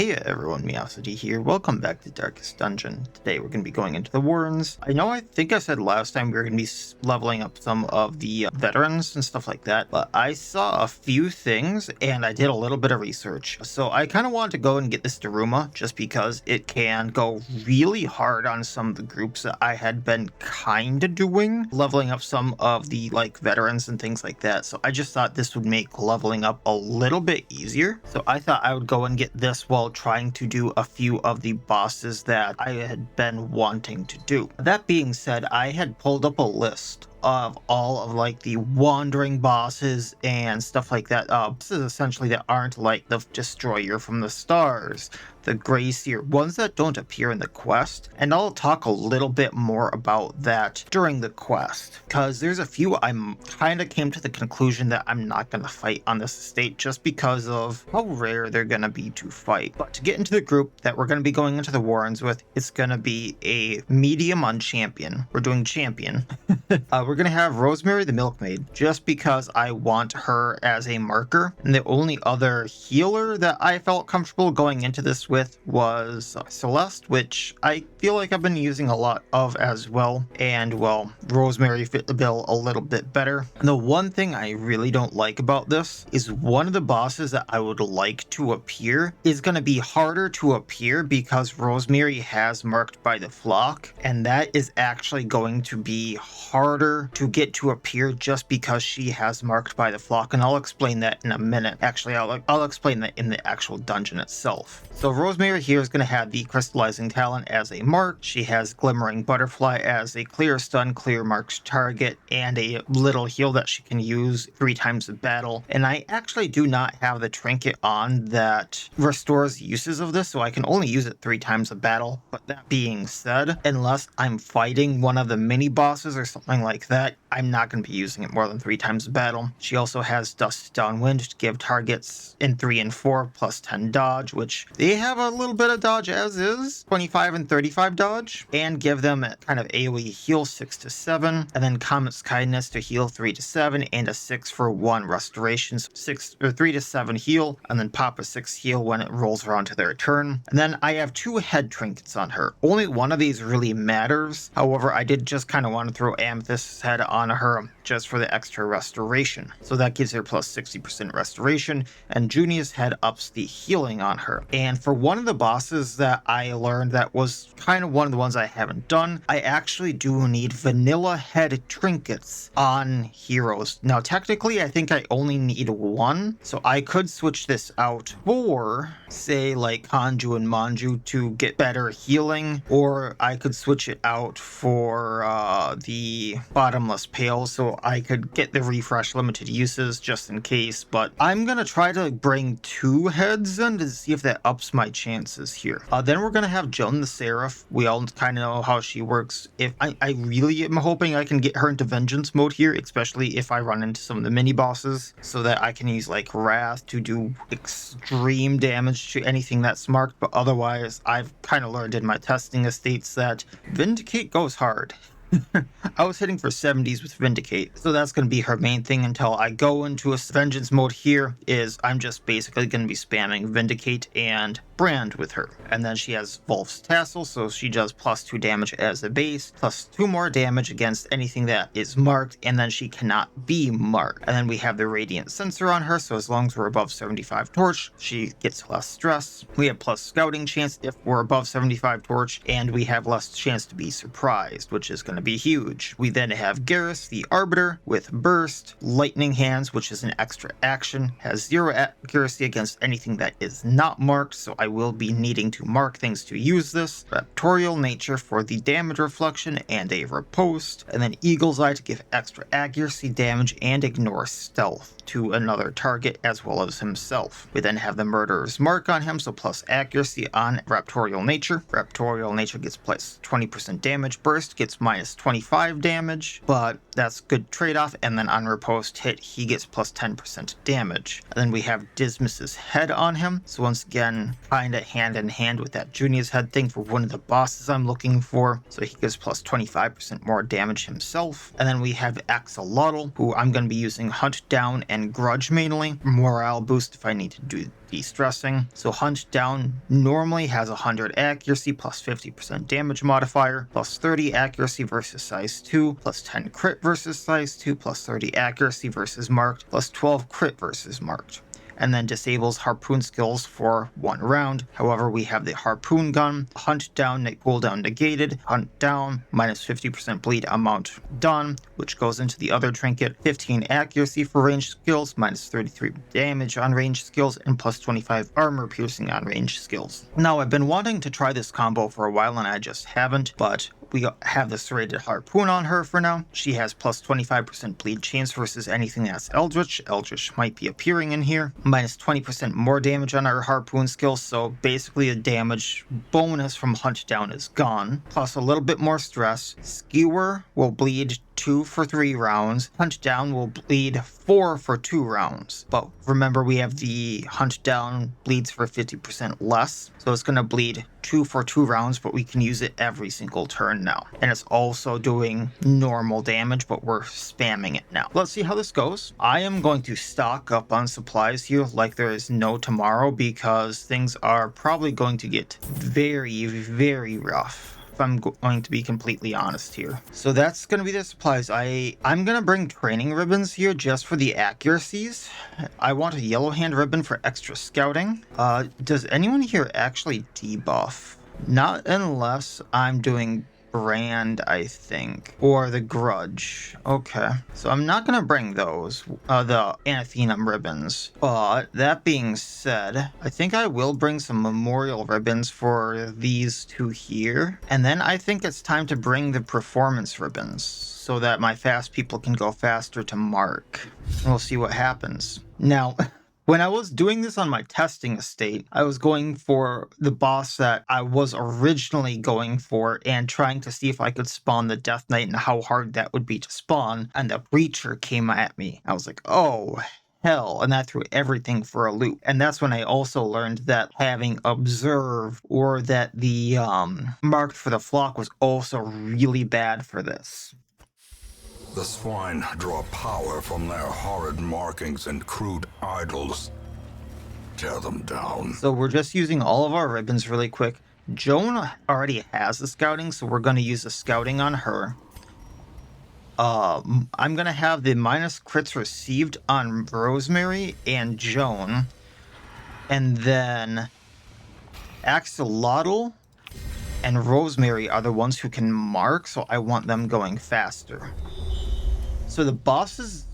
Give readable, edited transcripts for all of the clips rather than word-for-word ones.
Hey everyone, Miacidae here. Welcome back to Darkest Dungeon. Today we're going to be going into the Warrens. I think I said last time we were going to be leveling up some of the veterans and stuff like that, but I saw a few things and I did a little bit of research. So I kind of wanted to go and get this Daruma just because it can go really hard on some of the groups that I had been kind of doing, leveling up some of the veterans and things like that. So I just thought this would make leveling up a little bit easier. So I thought I would go and get this while trying to do a few of the bosses that I had been wanting to do. That being said, I had pulled up a list of all of the wandering bosses and stuff like that. Bosses essentially that aren't like the Destroyer from the Stars, the Grey Seer, ones that don't appear in the quest. And I'll talk a little bit more about that during the quest, because there's a few I'm kind of came to the conclusion that I'm not going to fight on this estate just because of how rare they're going to be to fight. But to get into the group that we're going to be going into the Warrens with, it's going to be a medium on champion. We're doing champion. We're going to have Rosemary the Milkmaid, just because I want her as a marker. And the only other healer that I felt comfortable going into this with was Celeste, which I feel like I've been using a lot of as well. And well, Rosemary fit the bill a little bit better. And the one thing I really don't like about this is one of the bosses that I would like to appear is going to be harder to appear because Rosemary has marked by the flock, and that is actually going to be harder to get to appear just because she has marked by the flock, and I'll explain that in a minute. Actually, I'll explain that in the actual dungeon itself. So Rosemary here is going to have the Crystallizing Talent as a mark. She has Glimmering Butterfly as a clear stun, clear marks target, and a little heal that she can use 3 times a battle. And I actually do not have the trinket on that restores uses of this, so I can only use it 3 times a battle. But that being said, unless I'm fighting one of the mini bosses or something like that, I'm not going to be using it more than 3 times a battle. She also has Dust Downwind to give targets in 3 and 4 plus 10 dodge, which they have a little bit of dodge as is, 25 and 35 dodge, and give them a kind of AoE heal 6 to 7, and then Comet's Kindness to heal 3 to 7, and a 6 for 1 restoration, 3 to 7 heal, and then pop a 6 heal when it rolls around to their turn. And then I have 2 head trinkets on her. Only one of these really matters. However, I did just kind of want to throw Amethyst's head on her just for the extra restoration. So that gives her plus 60% restoration, and Junia's head ups the healing on her. And for one of the bosses that I learned that was kind of one of the ones I haven't done, I actually do need vanilla head trinkets on heroes. Now technically I think I only need 1, so I could switch this out for say like Kanju and Manju to get better healing, or I could switch it out for the Bottomless Pail so I could get the refresh limited uses just in case. But I'm gonna try to bring 2 heads in to see if that ups my chances here. Then we're gonna have Joan the Seraph. We all kind of know how she works. If I really am hoping I can get her into vengeance mode here, especially if I run into some of the mini bosses, so that I can use like Wrath to do extreme damage to anything that's marked. But otherwise, I've kind of learned in my testing estates that Vindicate goes hard. I was hitting for 70s with Vindicate, so that's going to be her main thing until I go into a vengeance mode. Here is I'm just basically going to be spamming Vindicate and Brand with her. And then she has Wolf's Tassel, so she does plus 2 damage as a base, plus 2 more damage against anything that is marked, and then she cannot be marked. And then we have the Radiant Sensor on her, so as long as we're above 75 torch, she gets less stress. We have plus scouting chance if we're above 75 torch, and we have less chance to be surprised, which is going to be huge. We then have Garrus, the Arbiter, with Burst, Lightning Hands, which is an extra action, has 0 accuracy against anything that is not marked, so I will be needing to mark things to use this. Raptorial Nature for the damage reflection and a riposte, and then Eagle's Eye to give extra accuracy damage and ignore stealth to another target as well as himself. We then have the Murderer's Mark on him, so plus accuracy on Raptorial Nature. Raptorial Nature gets plus 20% damage, Burst gets minus 25 damage, but that's good trade-off. And then on riposte hit, he gets plus 10% damage. And then we have Dismas's head on him, so once again, kind of hand in hand with that Junior's Head thing for one of the bosses I'm looking for. So he gives plus 25% more damage himself. And then we have Axolotl, who I'm going to be using Hunt Down and Grudge mainly. Morale boost if I need to do de-stressing. So Hunt Down normally has 100 accuracy plus 50% damage modifier, plus 30 accuracy versus size 2, plus 10 crit versus size 2, plus 30 accuracy versus marked, plus 12 crit versus marked. And then disables harpoon skills for 1 round. However, we have the harpoon gun, hunt down, cooldown negated, hunt down, minus 50% bleed amount done, which goes into the other trinket, 15 accuracy for ranged skills, minus 33 damage on ranged skills, and plus 25 armor piercing on ranged skills. Now, I've been wanting to try this combo for a while and I just haven't, but we have the serrated harpoon on her for now. She has plus 25% bleed chance versus anything that's Eldritch. Eldritch might be appearing in here. Minus 20% more damage on her harpoon skill, so basically a damage bonus from Hunt Down is gone. Plus a little bit more stress. Skewer will bleed 2 for 3 rounds. Hunt Down will bleed 4 for 2 rounds. But remember, we have the Hunt Down bleeds for 50% less. So it's going to bleed 2 for 2 rounds, but we can use it every single turn now. And it's also doing normal damage, but we're spamming it now. Let's see how this goes. I am going to stock up on supplies here like there is no tomorrow, because things are probably going to get very, very rough, if I'm going to be completely honest here. So that's going to be the supplies. I'm going to bring training ribbons here just for the accuracies. I want a yellow hand ribbon for extra scouting. Does anyone here actually debuff? Not unless I'm doing Brand, I think, or the Grudge. Okay, so I'm not gonna bring those, the Anathenum ribbons. But that being said, I think I will bring some memorial ribbons for these two here. And then I think it's time to bring the performance ribbons so that my fast people can go faster to mark. We'll see what happens. Now, when I was doing this on my testing estate, I was going for the boss that I was originally going for and trying to see if I could spawn the Death Knight and how hard that would be to spawn, and the Breacher came at me. I was like, oh, hell, and that threw everything for a loop. And that's when I also learned that having Observe or that the Marked for the Flock was also really bad for this. The Swine draw power from their horrid markings and crude idols. Tear them down. So we're just using all of our ribbons really quick. Joan already has the scouting, so we're going to use the scouting on her. I'm going to have the minus crits received on Rosemary and Joan. And then Axolotl and Rosemary are the ones who can mark, so I want them going faster. So the bosses,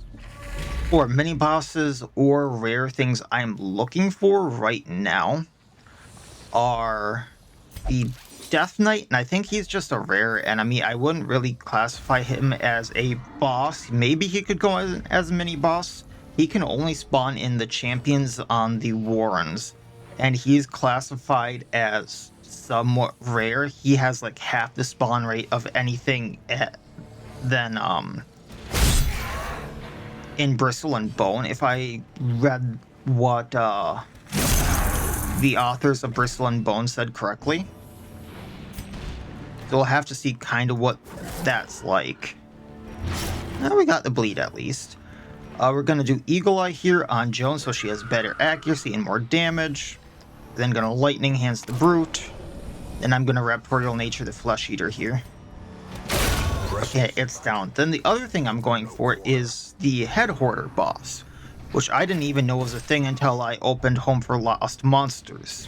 or mini bosses, or rare things I'm looking for right now are the Death Knight, and I think he's just a rare enemy. I wouldn't really classify him as a boss. Maybe he could go as a mini boss. He can only spawn in the champions on the Warrens, and he's classified as somewhat rare. He has like half the spawn rate of anything than in Bristle and Bone, if I read what the authors of Bristle and Bone said correctly. So we'll have to see kind of what that's like. Now we got the bleed at least. We're going to do Eagle Eye here on Joan so she has better accuracy and more damage. Then going to Lightning Hands the Brute. Then I'm going to Raptorial Nature the Flesh Eater here. Okay, it's down. Then the other thing I'm going for is the Head Hoarder boss, which I didn't even know was a thing until I opened Home for Lost Monsters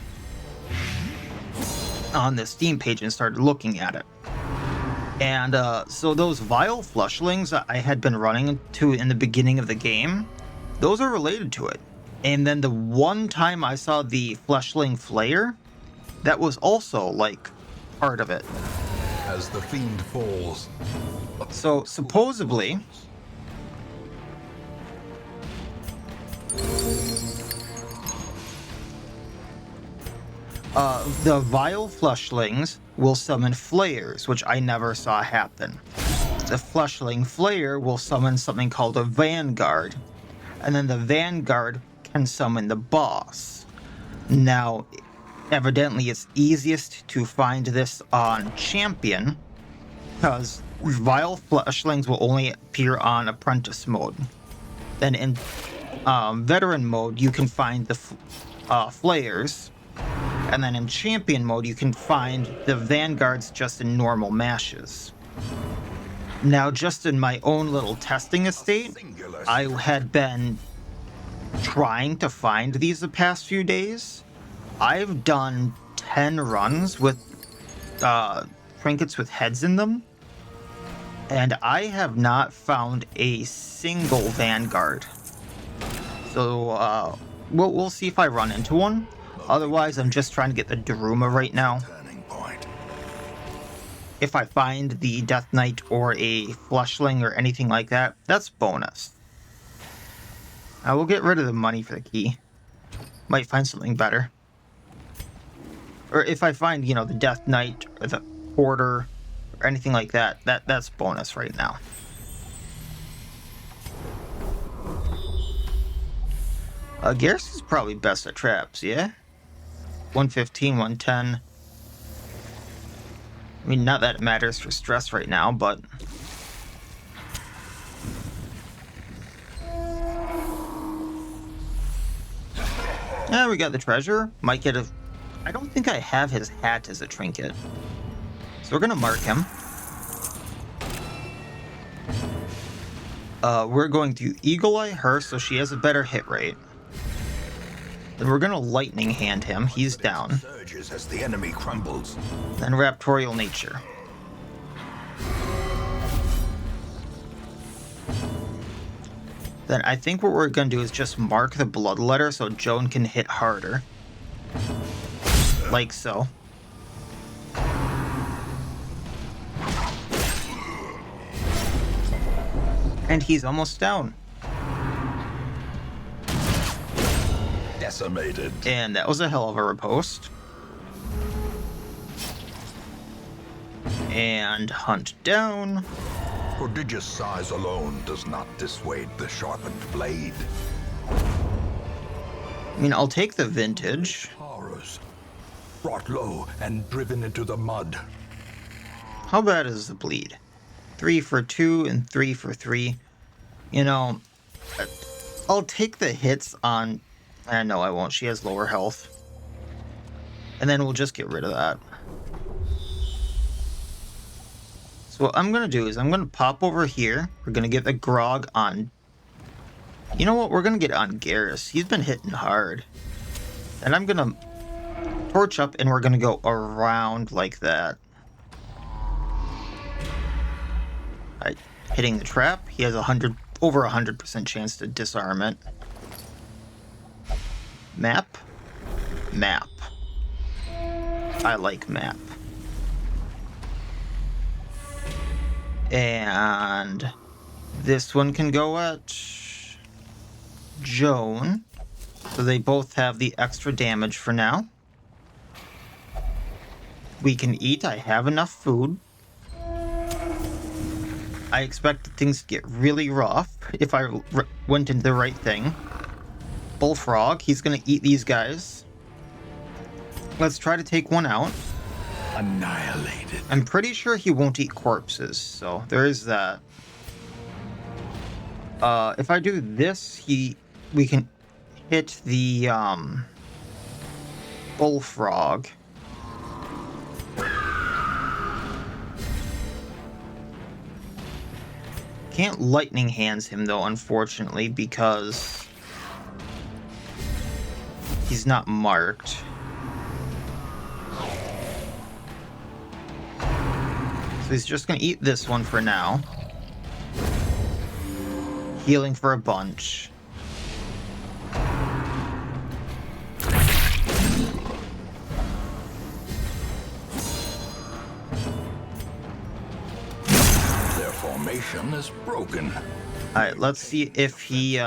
on the Steam page and started looking at it. And so those Vile Flushlings that I had been running to in the beginning of the game, those are related to it. And then the one time I saw the Fleshling Flayer, that was also like part of it. As the fiend falls. So supposedly, the Vile Flushlings will summon Flayers, which I never saw happen. The Fleshling Flayer will summon something called a Vanguard, and then the Vanguard can summon the boss. Now, Evidently, it's easiest to find this on Champion, because Vile Fleshlings will only appear on Apprentice mode. Then in Veteran mode, you can find the Flayers, and then in Champion mode, you can find the Vanguards just in normal mashes. Now, just in my own little testing estate, I had been trying to find these the past few days. I've done 10 runs with trinkets with heads in them, and I have not found a single Vanguard. So we'll see if I run into one. Otherwise, I'm just trying to get the Daruma right now. If I find the Death Knight or a Fleshling or anything like that, that's bonus. I will get rid of the money for the key. Might find something better. Or if I find, you know, the Death Knight or the Porter or anything like that, that's bonus right now. Garrus is probably best at traps, yeah? 115, 110. I mean, not that it matters for stress right now, but... Yeah, we got the treasure. Might get a... I don't think I have his hat as a trinket. So we're gonna mark him. We're going to Eagle Eye her so she has a better hit rate. Then we're gonna Lightning Hand him. He's down. Surges as the enemy crumbles. Then Raptorial Nature. Then I think what we're gonna do is just mark the Bloodletter so Joan can hit harder. Like so. And he's almost down. Decimated. And that was a hell of a riposte. And hunt down. Prodigious size alone does not dissuade the sharpened blade. I mean, I'll take the vintage. Horrors. Brought low and driven into the mud. How bad is the bleed? 3 for 2 and 3 for 3. You know, I'll take the hits on... No, I won't. She has lower health. And then we'll just get rid of that. So what I'm going to do is I'm going to pop over here. We're going to get the Grog on... You know what? We're going to get on Garrus. He's been hitting hard. And I'm going to torch up and we're going to go around like that. Right. Hitting the trap. He has over 100% chance to disarm it. Map. Map. I like map. And this one can go at Joan. So they both have the extra damage for now. We can eat. I have enough food. I expect things to get really rough if I went into the right thing. Bullfrog, he's gonna eat these guys. Let's try to take one out. Annihilated. I'm pretty sure he won't eat corpses, so there is that. If I do this, we can hit the Bullfrog. Can't Lightning Hands him though, unfortunately, because he's not marked. So he's just gonna eat this one for now. Healing for a bunch. Their formation is broken. Alright, let's see if he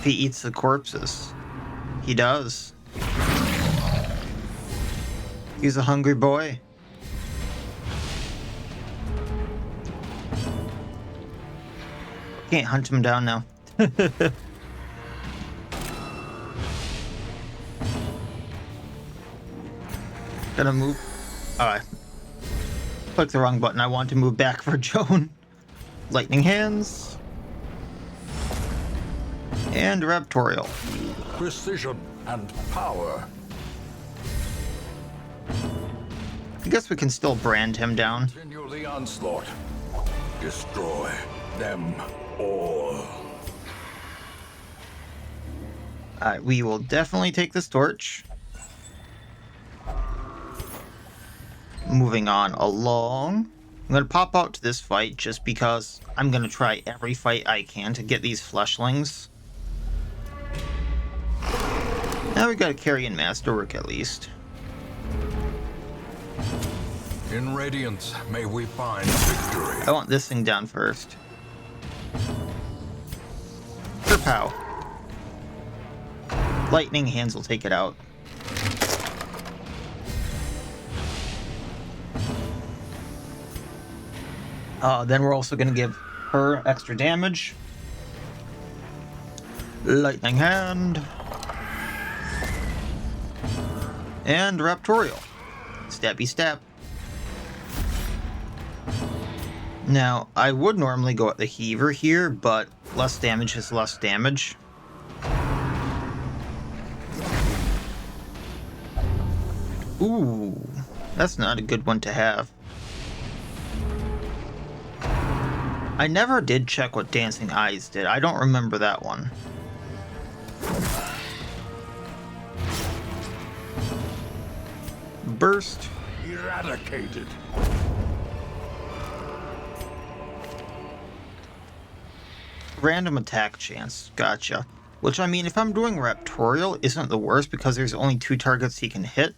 eats the corpses. He does. He's a hungry boy. Can't hunt him down now. Gonna move. Alright. Click the wrong button. I want to move back for Joan. Lightning Hands. And Raptorial. Precision and power. I guess we can still brand him down. Continue the onslaught. Destroy them all. Alright, we will definitely take this torch. Moving on along. I'm going to pop out to this fight just because I'm going to try every fight I can to get these fleshlings. Now we got a Carrion Masterwork at least. In Radiance, may we find victory. I want this thing down first. Kerpow. Lightning Hands will take it out. Then we're also going to give her extra damage. Lightning Hand. And Raptorial. Stabby stab. Now, I would normally go at the Heaver here, but less damage is less damage. Ooh, that's not a good one to have. I never did check what Dancing Eyes did. I don't remember that one. Burst. Eradicated. Random attack chance. Gotcha. Which, I mean, if I'm doing Raptorial, isn't the worst because there's only 2 targets he can hit.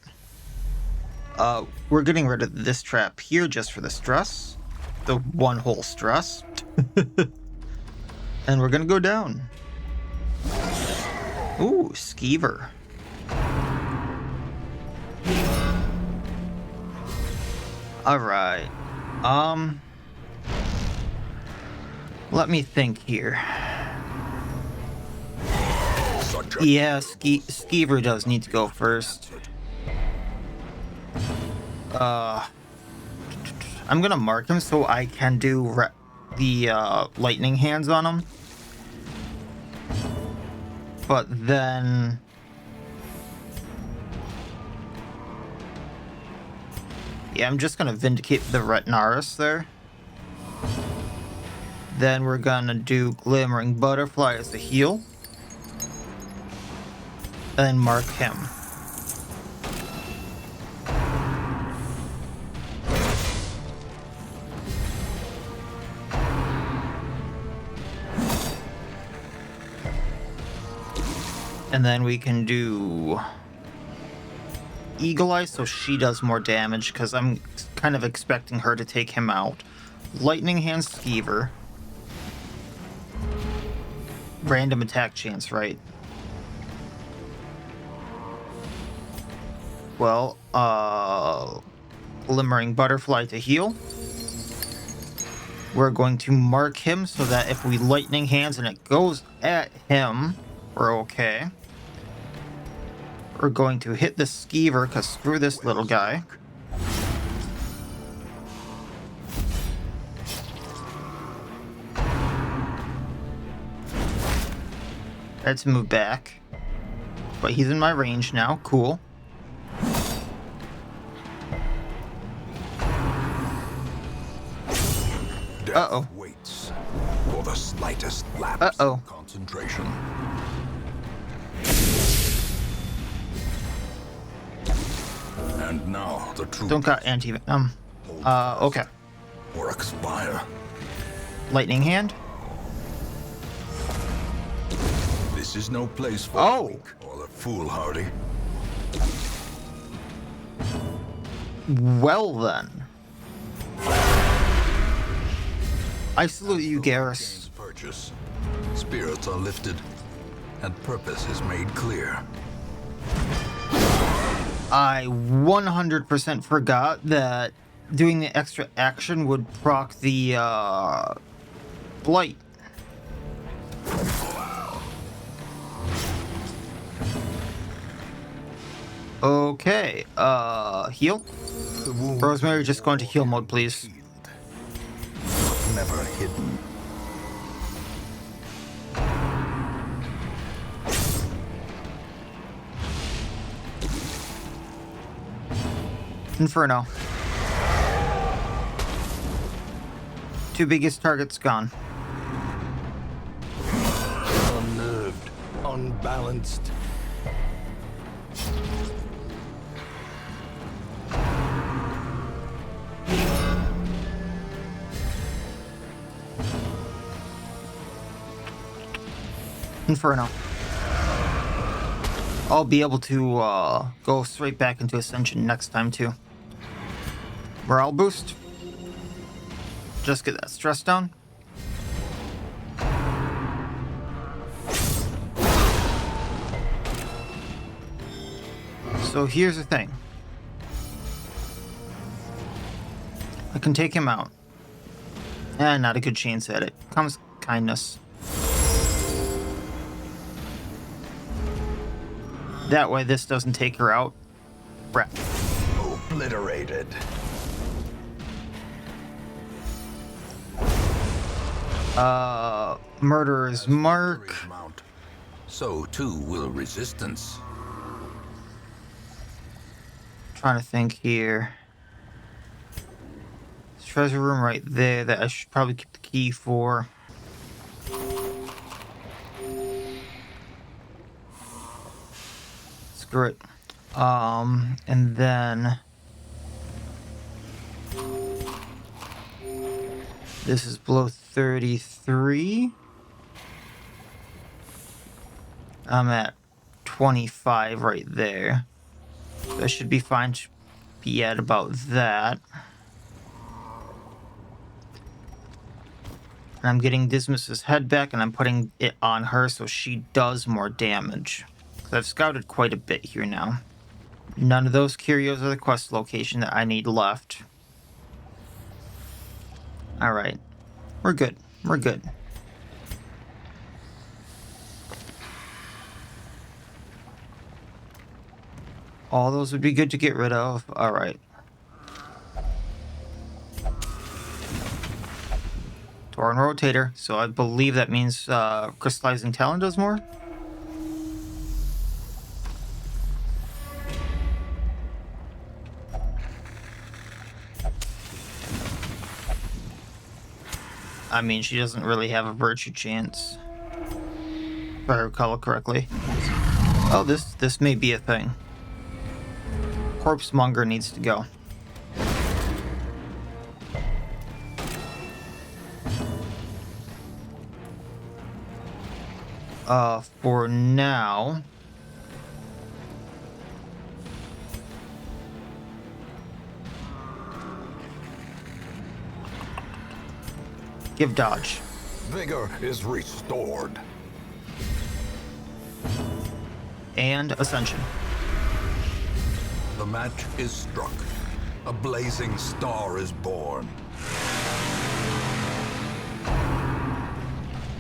We're getting rid of this trap here just for the stress. The one whole stress. And we're gonna go down. Ooh, Skeever. Alright. Let me think here. Yeah, Skeever does need to go first. I'm gonna mark him so I can do the lightning hands on him. But then... yeah, I'm just gonna vindicate the Retiarius there. Then we're gonna do Glimmering Butterfly as a heal. And then mark him. And then we can do Eagle Eye so she does more damage because I'm kind of expecting her to take him out. Lightning Hand Skeever. Random attack chance, right? Well, Glimmering Butterfly to heal. We're going to mark him so that if we Lightning Hands and it goes at him, we're okay. We're going to hit the Skeever because screw this little guy. Let's move back. But he's in my range now. Cool. Uh-oh. Waits for the slightest lapse of concentration. And now the truth. Don't got anti-venom. Okay. Or expire. Lightning Hand. This is no place for the weak or the foolhardy. Well then. I salute you, Garrus. Purchase. Spirits are lifted, and purpose is made clear. I 100% forgot that doing the extra action would proc the blight. Okay, heal? The wound Rosemary, just go into heal mode, please. healed, but never hidden. Inferno. 2 biggest targets gone. Unnerved, unbalanced. Inferno. I'll be able to go straight back into Ascension next time too. Morale boost. Just get that stress down. So here's the thing. I can take him out. Not a good chance at it. Comes kindness. That way this doesn't take her out. Crap. Obliterated. Murderer's Mark. Mount. So too will resistance. Trying to think here. Treasure room right there that I should probably keep the key for. Screw it. And then this is below 33. I'm at 25 right there. That should be fine to be at about that. And I'm getting Dismas's head back and I'm putting it on her so she does more damage. Because I've scouted quite a bit here now. None of those curios are the quest location that I need left. Alright. We're good. We're good. All those would be good to get rid of. Alright. Torn Rotator. So I believe that means Crystallizing Talon does more. I mean, she doesn't really have a virtue chance. If I recall correctly. Oh, this may be a thing. Corpsemonger needs to go. For now... give dodge. Vigor is restored. And Ascension. The match is struck. A blazing star is born.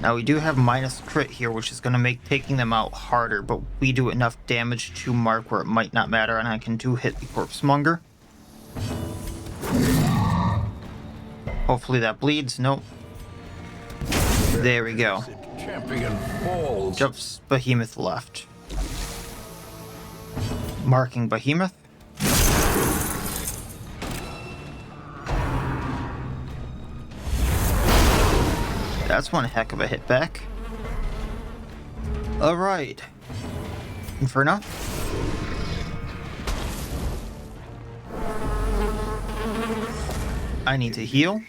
Now we do have minus crit here, which is going to make taking them out harder, but we do enough damage to mark where it might not matter, and I can hit the Corpsemonger. Hopefully that bleeds. Nope. There we go. Champion falls. Jumps Behemoth left. Marking Behemoth. That's one heck of a hit back. Alright. Inferno. I need to heal.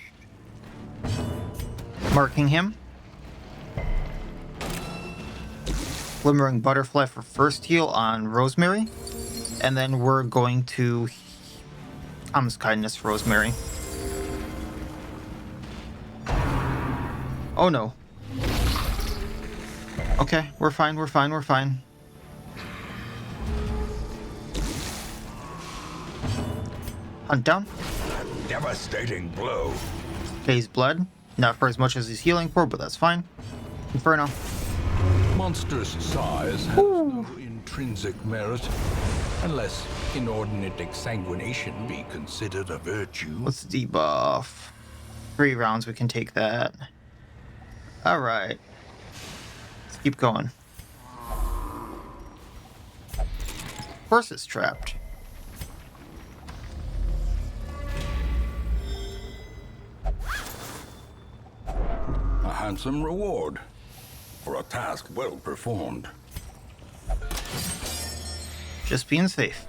Marking him. Glimmering Butterfly for first heal on Rosemary. And then we're going to... Calm's Kindness for Rosemary. Oh no. Okay, we're fine, we're fine, we're fine. Hunt down. Devastating blow. Phase blood. Not for as much as he's healing for, but that's fine. Inferno. Monstrous size has no intrinsic merit, unless inordinate exsanguination be considered a virtue. Let's debuff. 3 rounds, we can take that. Alright. Let's keep going. Of course it's trapped. A handsome reward for a task well performed. Just being safe.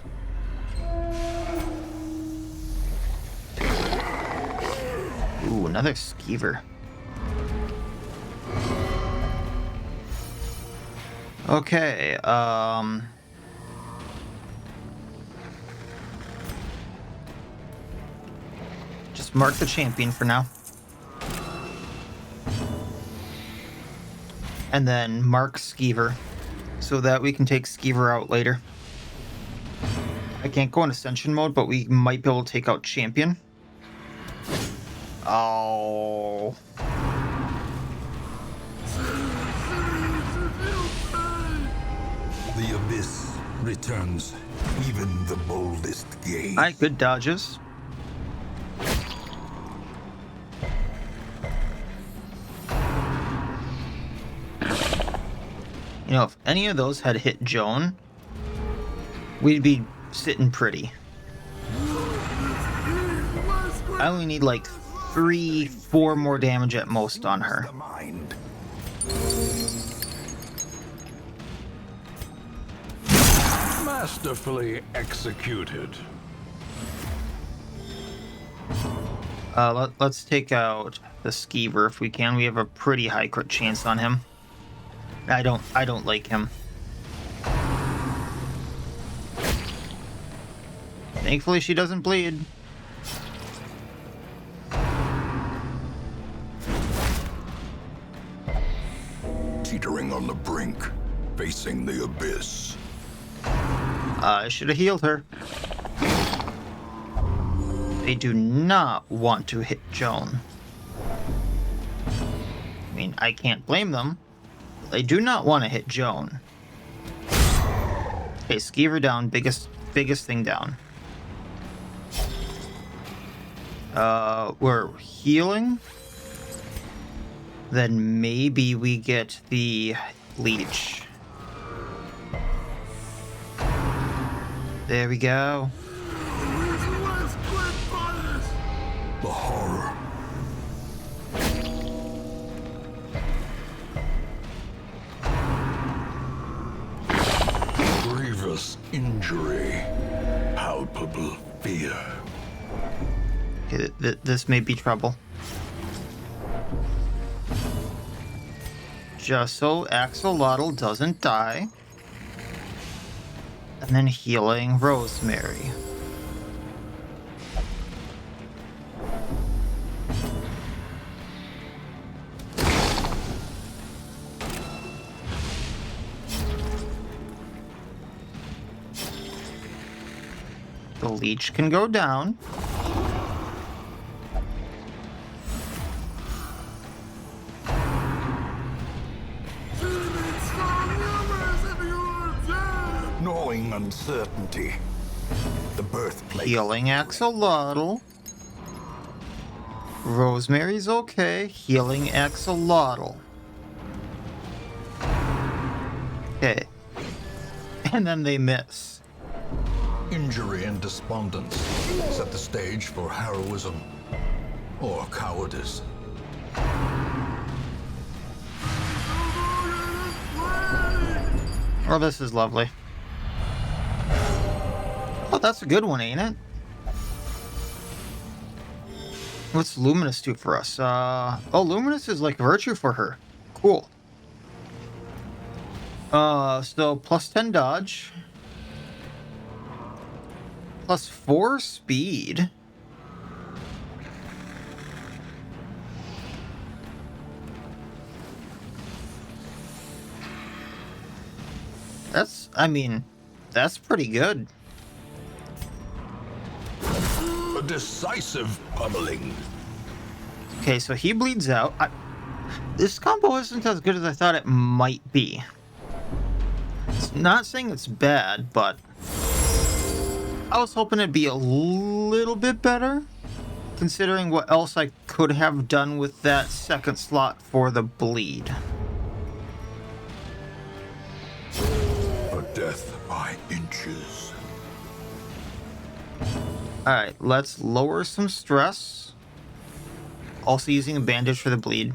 Ooh, another skeever. Okay, just mark the champion for now. And then mark Skeever, so that we can take Skeever out later. I can't go in Ascension mode, but we might be able to take out Champion. Oh. The abyss returns even the boldest gaze. Alright, good dodges. You know, if any of those had hit Joan, we'd be sitting pretty. I only need like 3-4 more damage at most on her. Masterfully executed. Let's take out the Skeever if we can. We have a pretty high crit chance on him. I don't like him. Thankfully she doesn't bleed. Teetering on the brink, facing the abyss. I should have healed her. They do not want to hit Joan. I mean, I can't blame them. They do not want to hit Joan. Okay, Skeever down. Biggest thing down. We're healing. Then maybe we get the Leech. There we go. The horror. Grievous injury. Palpable fear. Okay, this may be trouble. Just so Axolotl doesn't die. And then healing Rosemary. The Leech can go down. Gnawing uncertainty. The birthplace. Healing Axolotl. Rosemary's okay. Healing Axolotl. Okay. And then they miss. Injury and despondence set the stage for heroism or cowardice. Oh, this is lovely. Oh, that's a good one, ain't it? What's Luminous do for us? Oh, Luminous is like virtue for her. Cool. So plus 10 dodge. Plus 4 speed. That's pretty good. A decisive pummeling. Okay, so he bleeds out. This combo isn't as good as I thought it might be. It's Not saying it's bad, but I was hoping it'd be a little bit better, considering what else I could have done with that second slot for the bleed. A death by inches. Alright, let's lower some stress. Also using a bandage for the bleed.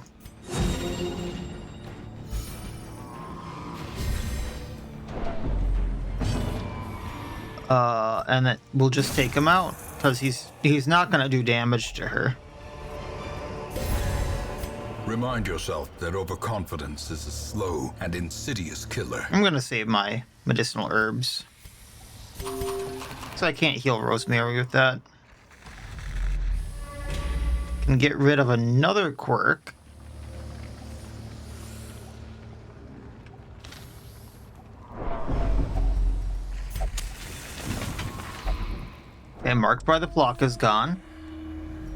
And then we'll just take him out, because he's not gonna do damage to her. Remind yourself that overconfidence is a slow and insidious killer. I'm gonna save my medicinal herbs, so I can't heal Rosemary with that. Can get rid of another quirk. And marked by the flock is gone.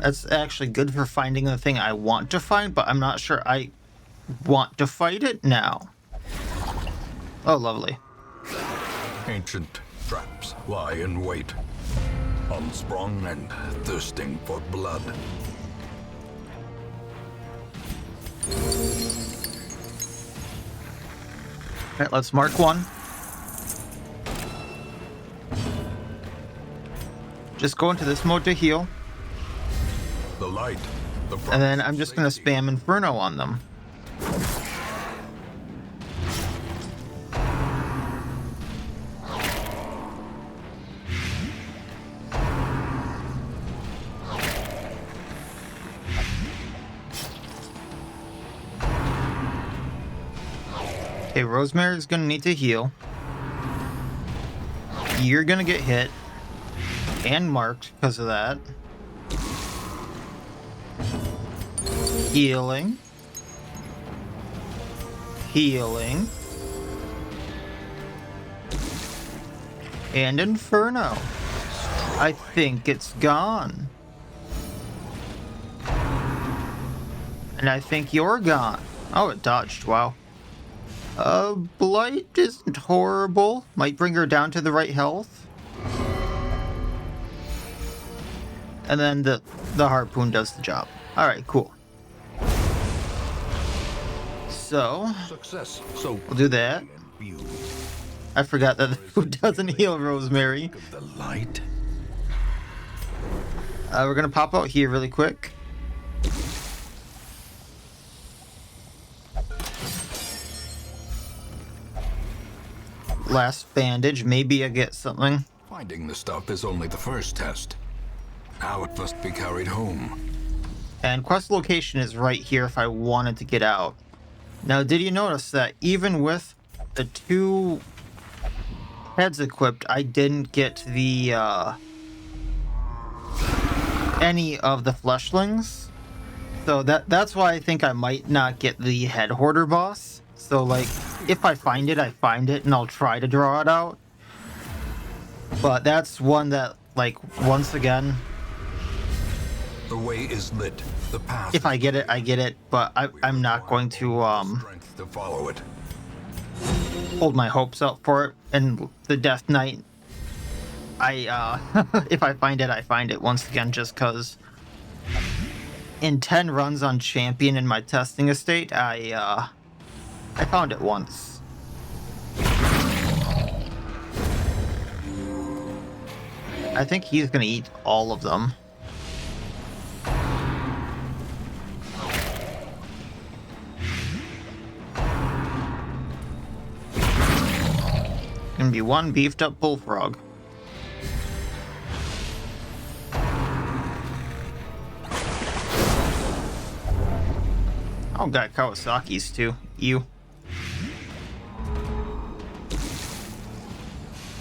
That's actually good for finding the thing I want to find, but I'm not sure I want to fight it now. Oh, lovely. Ancient traps lie in wait, unsprung and thirsting for blood. Alright, let's mark one. Just go into this mode to heal. The light, the And then I'm just going to spam Inferno on them. Okay, Rosemary's going to need to heal. You're going to get hit. And marked because of that. Healing. Healing. And Inferno. I think it's gone. And I think you're gone. Oh, it dodged. Wow. Blight isn't horrible. Might bring her down to the right health. And then the harpoon does the job. Alright, cool. So, success. So we'll do that. I forgot that the food doesn't heal Rosemary. The light. We're gonna pop out here really quick. Last bandage. Maybe I get something. Finding the stuff is only the first test. Now it must be carried home. And quest location is right here if I wanted to get out. Now, did you notice that even with the 2 heads equipped, I didn't get the any of the fleshlings? So that's why I think I might not get the head hoarder boss. So like, if I find it, I find it, and I'll try to draw it out. But that's one that, like, once again, the way is lit. The path. if I get it, I get it. But I'm not going to strength to follow it. hold my hopes up for it. And the Death Knight, if I find it, I find it once again, just because in 10 runs on Champion in my testing estate, I found it once. I think he's gonna eat all of them. Gonna be one beefed up Bullfrog. Oh, got Kawasaki's too. You.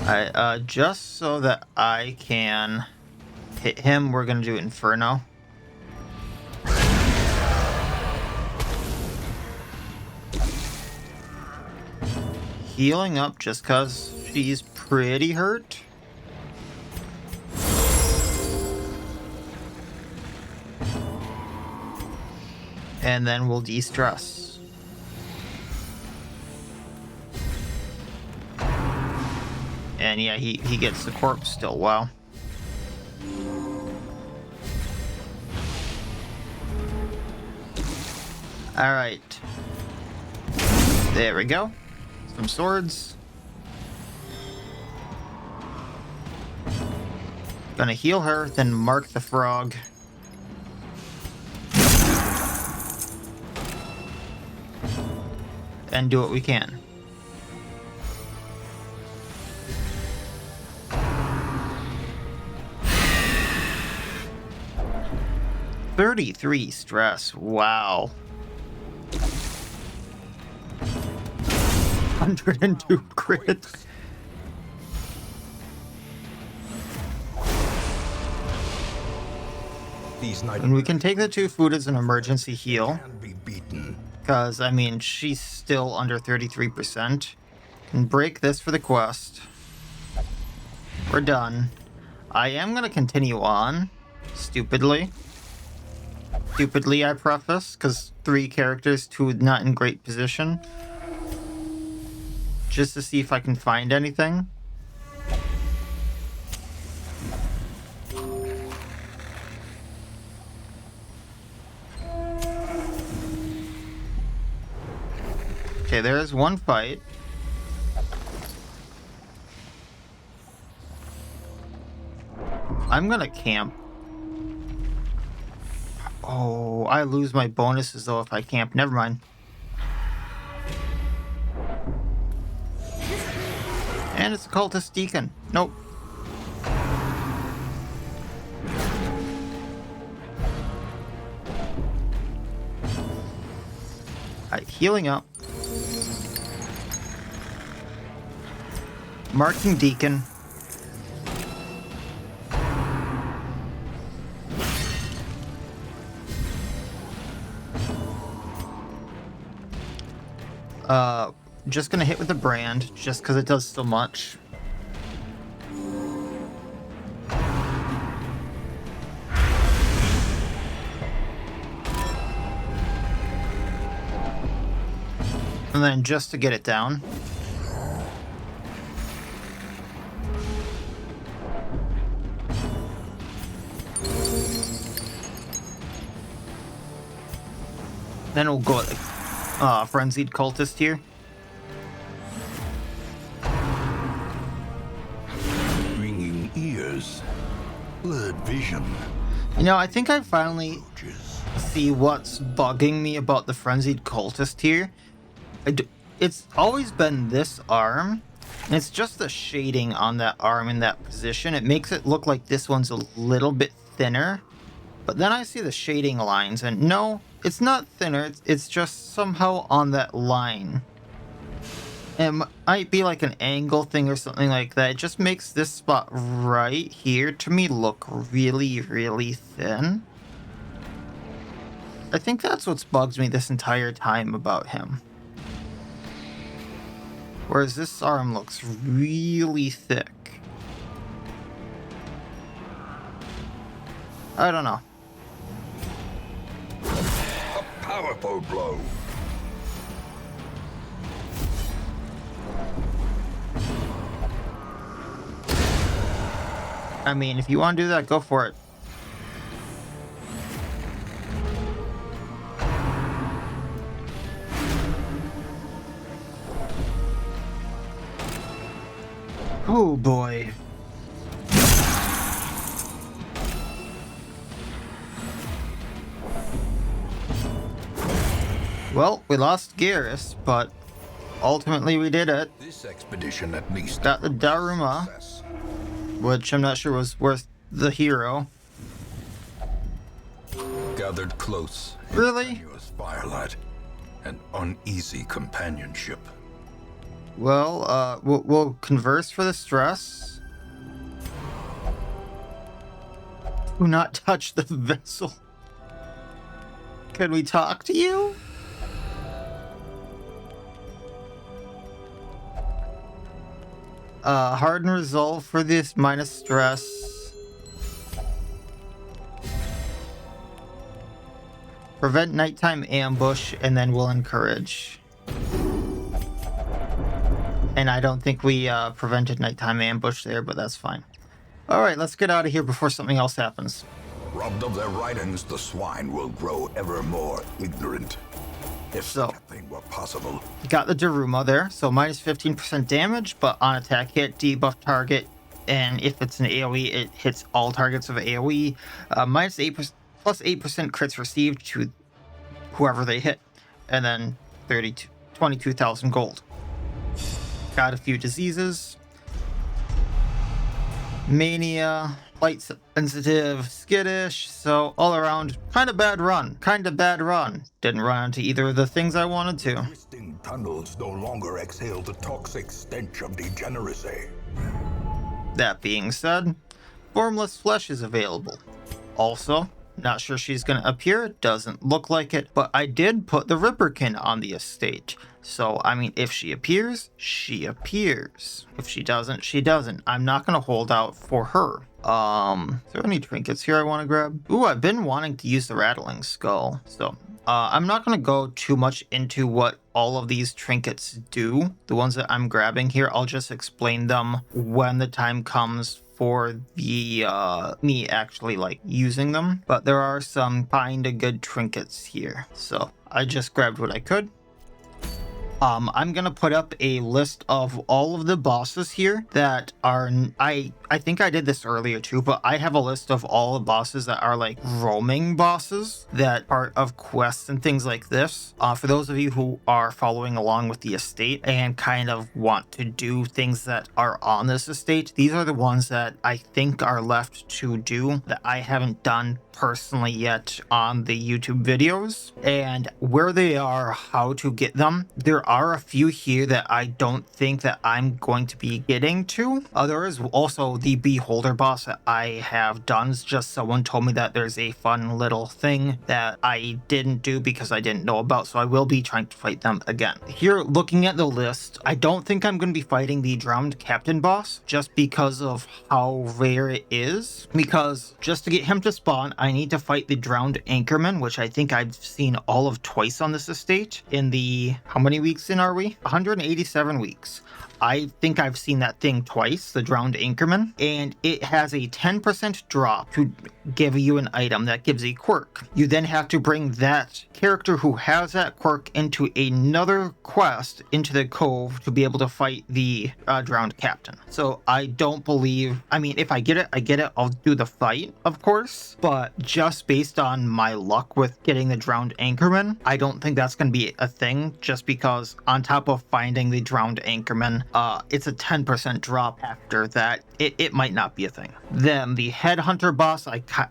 Alright, just so that I can hit him, we're gonna do Inferno. Healing up just cause she's pretty hurt. And then we'll de-stress. And yeah, he gets the corpse still. Wow. Alright. There we go. Some swords. Gonna heal her, then mark the frog. And do what we can. $33 stress. Wow. 102 crit. And we can take the 2 food as an emergency heal. Because, I mean, she's still under 33%. Can break this for the quest. We're done. I am going to continue on. Stupidly. Stupidly, I preface. Because 3 characters, 2 not in great position. Just to see if I can find anything. Okay, there's one fight. I'm gonna camp. Oh, I lose my bonuses though if I camp. Never mind. And it's a cultist Deacon. Nope. Alright, healing up. Marking Deacon. Just gonna hit with the brand, just because it does so much. And then just to get it down. Then we'll go with Frenzied Cultist here. Ringing ears, blurred vision. You know, I think I finally see what's bugging me about the Frenzied Cultist here. It's always been this arm, and it's just the shading on that arm in that position. It makes it look like this one's a little bit thinner. But then I see the shading lines, and no, it's not thinner, it's just somehow on that line. It might be like an angle thing or something like that. It just makes this spot right here, to me, look really, really thin. I think that's what's bugs me this entire time about him. Whereas this arm looks really thick. I don't know. Powerful blow. I mean, if you want to do that, go for it. Oh boy. Well, we lost Garrus, but ultimately we did it. This expedition at least Got the Daruma, which I'm not sure was worth the hero. Gathered close. Really? Continuous firelight and uneasy companionship. Well, we'll converse for the stress. Do not touch the vessel. Can we talk to you? Harden resolve for this minus stress. Prevent nighttime ambush, and then we'll encourage. And I don't think we prevented nighttime ambush there, but that's fine. Alright, let's get out of here before something else happens. Robbed of their writings, the swine will grow ever more ignorant. If such a thing were possible. Got the Daruma there, so minus 15% damage, but on attack hit, debuff target, and if it's an AoE, it hits all targets of AoE. Minus 8%, plus 8% crits received to whoever they hit, and then 22,000 gold. Got a few diseases. Mania, light sensitive, skittish, so all around kind of bad run. Didn't run into either of the things I wanted to. Twisting tunnels no longer exhale the toxic stench of degeneracy. That being said, formless flesh is available. Also, not sure she's gonna appear, doesn't look like it, but I did put the Ripperkin on the estate. So, I mean, if she appears, she appears. If she doesn't, she doesn't. I'm not gonna hold out for her. Is there any trinkets here I want to grab? Ooh, I've been wanting to use the Rattling Skull. So, I'm not gonna go too much into what all of these trinkets do. The ones that I'm grabbing here, I'll just explain them when the time comes for the me actually like using them. But there are some kinda good trinkets here. So, I just grabbed what I could. I'm gonna put up a list of all of the bosses here that are, I think I did this earlier too, but I have a list of all the bosses that are like roaming bosses that are part of quests and things like this. For those of you who are following along with the estate and kind of want to do things that are on this estate, these are the ones that I think are left to do that I haven't done personally yet on the YouTube videos, and where they are, how to get them. There are a few here that I don't think that I'm going to be getting to. There is also the Beholder boss that I have done. It's just someone told me that there's a fun little thing that I didn't do because I didn't know about, so I will be trying to fight them again. Here, looking at the list, I don't think I'm going to be fighting the Drowned Captain boss just because of how rare it is, because just to get him to spawn, I need to fight the Drowned Anchorman, which I think I've seen all of twice on this estate in the, how many weeks in are we? 187 weeks. I think I've seen that thing twice, the Drowned Anchorman, and it has a 10% drop to give you an item that gives a quirk. You then have to bring that character who has that quirk into another quest into the cove to be able to fight the Drowned Captain. So I don't believe, I mean, if I get it, I'll do the fight, of course, but just based on my luck with getting the Drowned Anchorman, I don't think that's going to be a thing, just because on top of finding the Drowned Anchorman, it's a 10% drop after that. It might not be a thing. Then the Headhunter boss,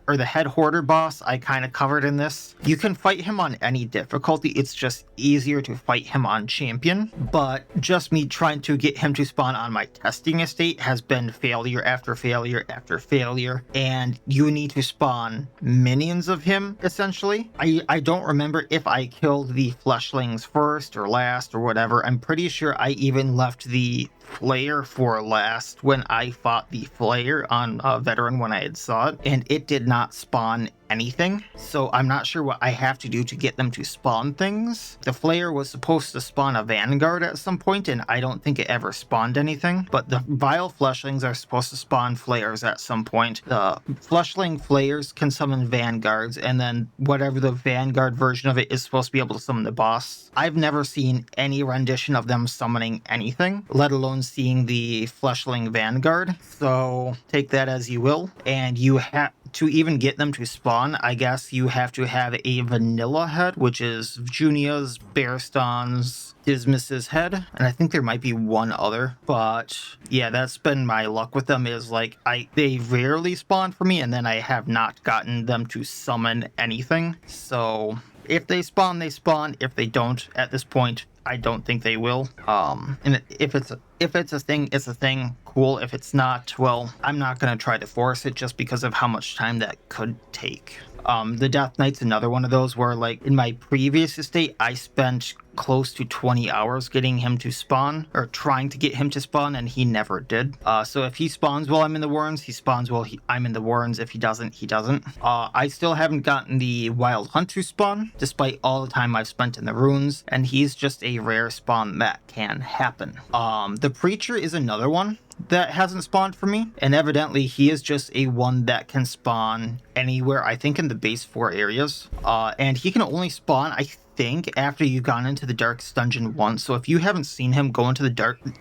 or the Head Hoarder boss, I kind of covered in this. You can fight him on any difficulty. It's just easier to fight him on Champion. But just me trying to get him to spawn on my testing estate has been failure after failure after failure. And you need to spawn minions of him, essentially. I don't remember if I killed the Fleshlings first or last or whatever. I'm pretty sure I even left the Flayer for last when I fought the Flayer on Veteran when I had saw it, and it did not spawn anything. So I'm not sure what I have to do to get them to spawn things. The Flayer was supposed to spawn a Vanguard at some point, and I don't think it ever spawned anything. But the Vile Fleshlings are supposed to spawn Flayers at some point. The Fleshling Flayers can summon Vanguards, and then whatever the Vanguard version of it is supposed to be able to summon the boss. I've never seen any rendition of them summoning anything, let alone seeing the Fleshling Vanguard. So take that as you will. And you have to even get them to spawn, I guess you have to have a vanilla head, which is Junia's, Bearston's, Dismas's head, and I think there might be one other, but yeah, that's been my luck with them, is like they rarely spawn for me, and then I have not gotten them to summon anything. So if they spawn, they spawn. If they don't, at this point, I don't think they will. And if it's a thing, it's a thing. Cool. If it's not, well, I'm not gonna try to force it just because of how much time that could take. The Death Knight's another one of those where, like, in my previous estate, I spent close to 20 hours getting him to spawn, or trying to get him to spawn, and he never did. So if he spawns while I'm in the warrens, he spawns while I'm in the warrens. If he doesn't, he doesn't. I still haven't gotten the wild hunt to spawn, despite all the time I've spent in the runes, and he's just a rare spawn that can happen. The preacher is another one that hasn't spawned for me, and evidently he is just a one that can spawn anywhere, I think in the base 4 areas, and he can only spawn, I think, after you've gone into the darkest dungeon once. So if you haven't seen him go into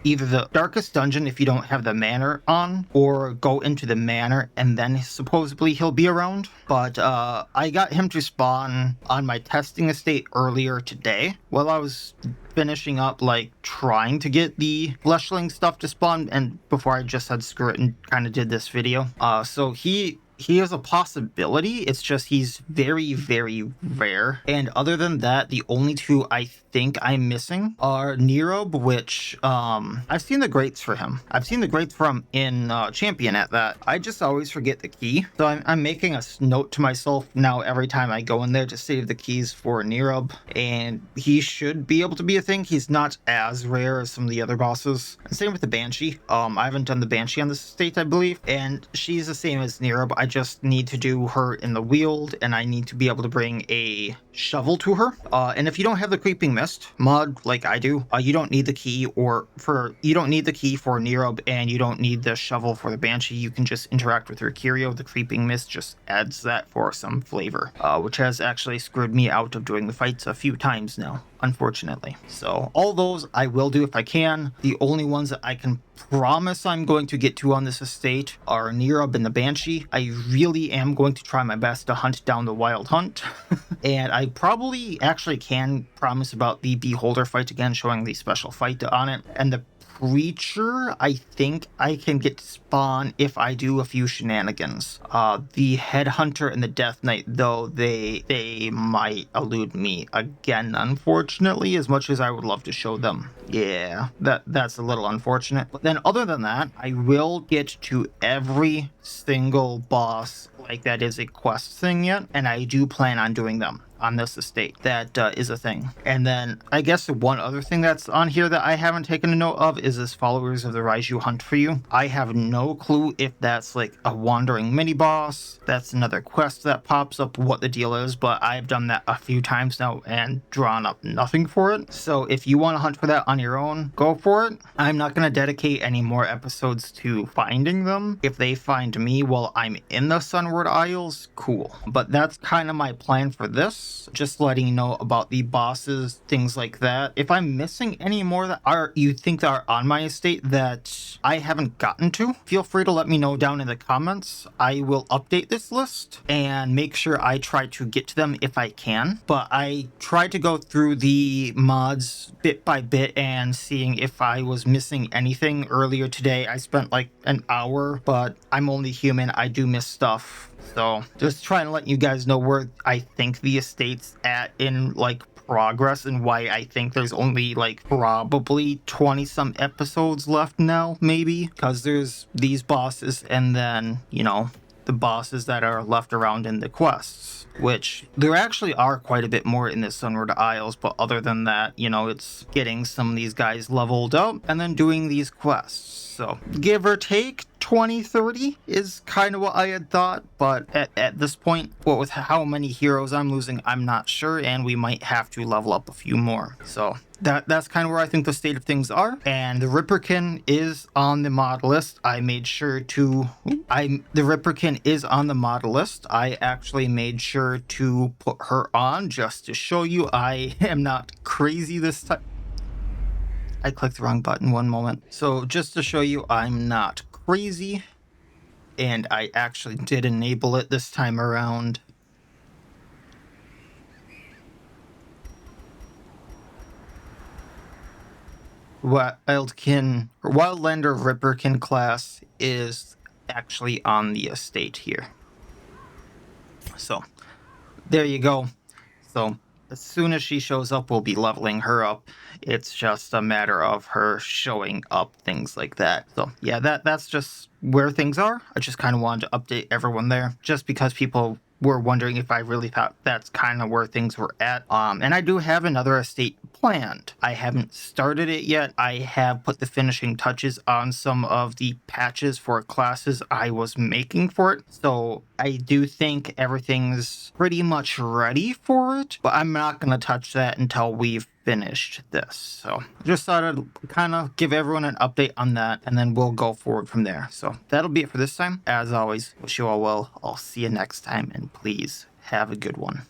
either the darkest dungeon if you don't have the manor on, or go into the manor and then supposedly he'll be around. But I got him to spawn on my testing estate earlier today while I was finishing up, like, trying to get the fleshling stuff to spawn, and before I just said screw it and kind of did this video. So he is a possibility. It's just he's very, very rare. And other than that, the only two I think I'm missing are Nerob, which I've seen the greats for him. I've seen the greats for him in Champion at that. I just always forget the key. So I'm making a note to myself now every time I go in there to save the keys for Nerob. And he should be able to be a thing. He's not as rare as some of the other bosses. And same with the Banshee. I haven't done the Banshee on this estate, I believe. And she's the same as Nerob. I just need to do her in the Weald, and I need to be able to bring a shovel to her. And if you don't have the Creeping Mist mod like I do, you don't need the key for Nerob, and you don't need the shovel for the Banshee. You can just interact with her Curio. The Creeping Mist just adds that for some flavor, which has actually screwed me out of doing the fights a few times now, unfortunately. So all those I will do if I can. The only ones that I can promise I'm going to get to on this estate are Nerob and the Banshee. I really am going to try my best to hunt down the wild hunt. And I probably actually can promise about the Beholder fight again, showing the special fight on it. And the Preacher, I think I can get to spawn if I do a few shenanigans. The Headhunter and the Death Knight, though, they might elude me again, unfortunately, as much as I would love to show them. Yeah, that's a little unfortunate. But then other than that, I will get to every single boss like that is a quest thing yet, and I do plan on doing them on this estate. That is a thing. And then I guess the one other thing that's on here that I haven't taken a note of is this Followers of the Raiju hunt for you. I have no clue if that's like a wandering mini boss, that's another quest that pops up, what the deal is, but I've done that a few times now and drawn up nothing for it. So if you want to hunt for that on your own, go for it. I'm not going to dedicate any more episodes to finding them. If they find me while I'm in the Sunward Isles, cool. But that's kind of my plan for this. Just letting you know about the bosses, things like that. If I'm missing any more that you think that are on my estate that I haven't gotten to, feel free to let me know down in the comments. I will update this list and make sure I try to get to them if I can. But I tried to go through the mods bit by bit and seeing if I was missing anything earlier today. I spent like an hour, but I'm only human. I do miss stuff. So just trying to let you guys know where I think the estate's at in like progress, and why I think there's only like probably 20 some episodes left now, maybe, because there's these bosses and then, you know, the bosses that are left around in the quests, which there actually are quite a bit more in the Sunward Isles, but other than that, you know, it's getting some of these guys leveled up and then doing these quests. So give or take 20-30 is kind of what I had thought, but at this point, what with how many heroes I'm losing, I'm not sure, and we might have to level up a few more. So that's kind of where I think the state of things are. And the Ripperkin is on the mod list. I made sure to the Ripperkin is on the mod list. I actually made sure to put her on just to show you I am not crazy this time. I clicked the wrong button, one moment. So just to show you I'm not crazy, and I actually did enable it this time around. Wildlander Ripperkin class is actually on the estate here. So there you go. So as soon as she shows up, we'll be leveling her up. It's just a matter of her showing up, things like that. So yeah, that's just where things are. I just kind of wanted to update everyone there, just because people were wondering if I really thought that's kind of where things were at. And I do have another estate planned. I haven't started it yet. I have put the finishing touches on some of the patches for classes I was making for it. So I do think everything's pretty much ready for it, but I'm not going to touch that until we've finished this. So just thought I'd kind of give everyone an update on that, and then we'll go forward from there. So that'll be it for this time. As always, wish you all well. I'll see you next time, and please have a good one.